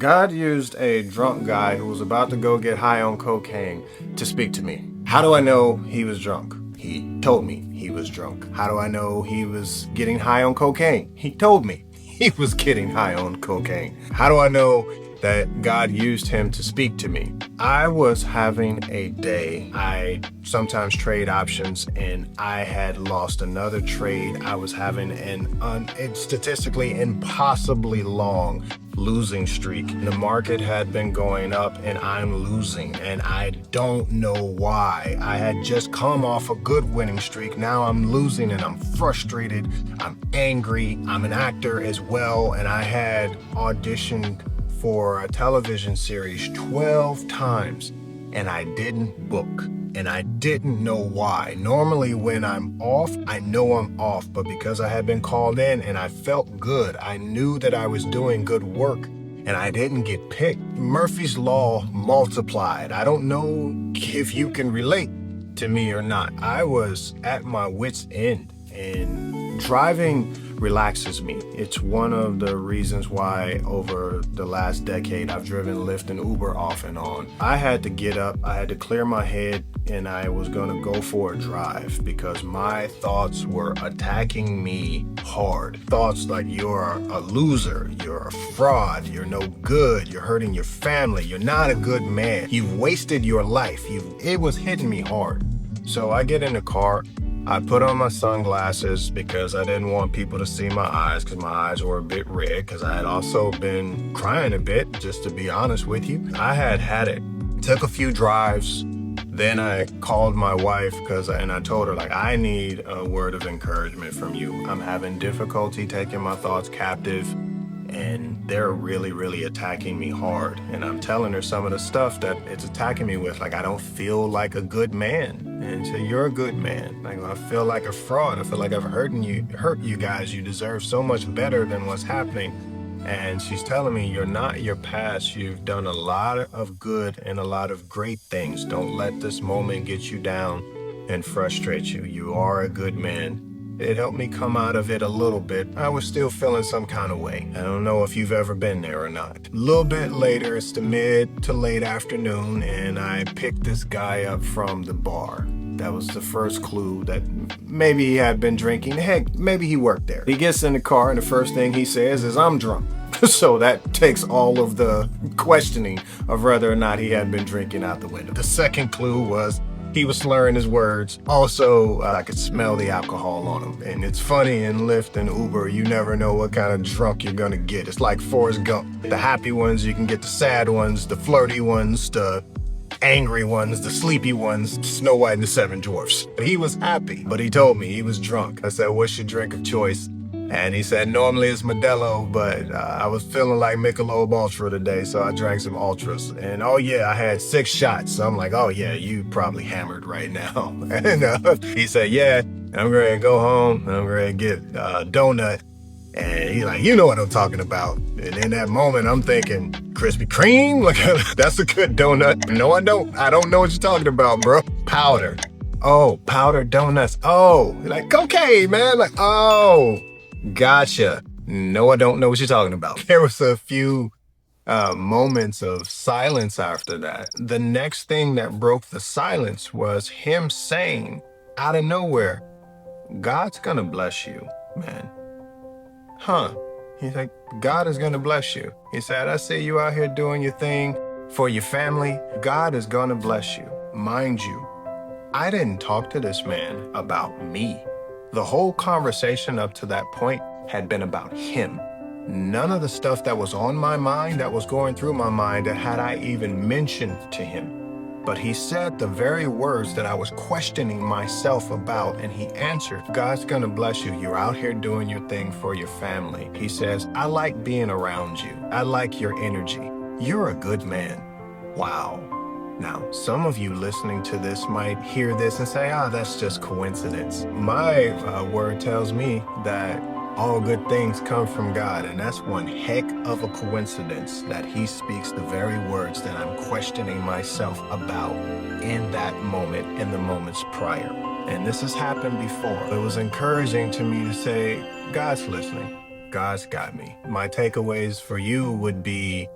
God used a drunk guy who was about to go get high on cocaine to speak to me. How do I know he was drunk? He told me he was drunk. How do I know he was getting high on cocaine? He told me he was getting high on cocaine. How do I know that God used him to speak to me? I was having a day. I sometimes trade options, and I had lost another trade. I was having an statistically impossibly long losing streak. The market had been going up and I'm losing, and I don't know why. I had just come off a good winning streak. Now I'm losing and I'm frustrated. I'm angry. I'm an actor as well, and I had auditioned for a television series 12 times and I didn't book, and I didn't know why. Normally when I'm off, I know I'm off, but because I had been called in and I felt good, I knew that I was doing good work, and I didn't get picked. Murphy's Law multiplied. I don't know if you can relate to me or not. I was at my wit's end, and driving relaxes me. It's one of the reasons why over the last decade I've driven Lyft and Uber off and on. I had to get up, I had to clear my head, and I was gonna go for a drive because my thoughts were attacking me hard. Thoughts like you're a loser, you're a fraud, you're no good, you're hurting your family, you're not a good man, you've wasted your life. It was hitting me hard. So I get in the car, I put on my sunglasses because I didn't want people to see my eyes, because my eyes were a bit red, because I had also been crying a bit, just to be honest with you. I had it. Took a few drives. Then I called my wife and I told her, like, I need a word of encouragement from you. I'm having difficulty taking my thoughts captive, and they're really, really attacking me hard. And I'm telling her some of the stuff that it's attacking me with. Like, I don't feel like a good man. And she said, you're a good man. Like, I feel like a fraud. I feel like I've hurt you guys. You deserve so much better than what's happening. And she's telling me, you're not your past. You've done a lot of good and a lot of great things. Don't let this moment get you down and frustrate you. You are a good man. It helped me come out of it a little bit. I was still feeling some kind of way. I don't know if you've ever been there or not. A little bit later, it's the mid to late afternoon, and I picked this guy up from the bar. That was the first clue that maybe he had been drinking. Heck, maybe he worked there. He gets in the car, and the first thing he says is, I'm drunk. So that takes all of the questioning of whether or not he had been drinking out the window. The second clue was he was slurring his words. Also, I could smell the alcohol on him. And it's funny, in Lyft and Uber, you never know what kind of drunk you're gonna get. It's like Forrest Gump. The happy ones, you can get the sad ones, the flirty ones, the angry ones, the sleepy ones, Snow White and the Seven Dwarfs. He was happy, but he told me he was drunk. I said, what's your drink of choice? And he said, normally it's Modelo, but I was feeling like Michelob Ultra today, so I drank some Ultras. And oh yeah, I had 6 shots. So I'm like, oh yeah, you probably hammered right now. And he said, yeah, I'm ready to go home, and I'm ready to get a donut. And he's like, you know what I'm talking about. And in that moment, I'm thinking, Krispy Kreme? Like, that's a good donut. No, I don't. I don't know what you're talking about, bro. Powder. Oh, powdered donuts. Oh, like cocaine, man. Like, oh. Gotcha. No, I don't know what you're talking about. There was a few moments of silence after that. The next thing that broke the silence was him saying, out of nowhere, God's gonna bless you, man. Huh. He's like, God is gonna bless you. He said, I see you out here doing your thing for your family. God is gonna bless you. Mind you, I didn't talk to this man about me. The whole conversation up to that point had been about him. None of the stuff that was on my mind, that was going through my mind, that had I even mentioned to him. But he said the very words that I was questioning myself about, and he answered, God's gonna bless you. You're out here doing your thing for your family. He says, I like being around you. I like your energy. You're a good man. Wow. Now, some of you listening to this might hear this and say, that's just coincidence. My word tells me that all good things come from God, and that's one heck of a coincidence that he speaks the very words that I'm questioning myself about in that moment, in the moments prior. And this has happened before. It was encouraging to me to say, God's listening. God's got me. My takeaways for you would be,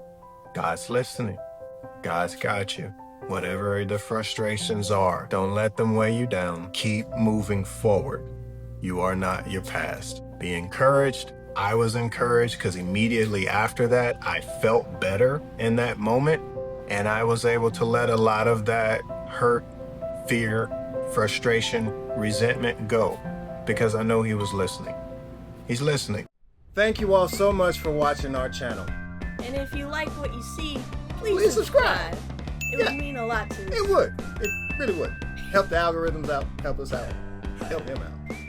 God's listening. God's got you. Whatever the frustrations are, don't let them weigh you down. Keep moving forward. You are not your past. Be encouraged. I was encouraged because immediately after that, I felt better in that moment. And I was able to let a lot of that hurt, fear, frustration, resentment go because I know he was listening. He's listening. Thank you all so much for watching our channel. And if you like what you see, please subscribe. It would mean a lot to us. It would. It really would. Help the algorithms out. Help us out. Help him out.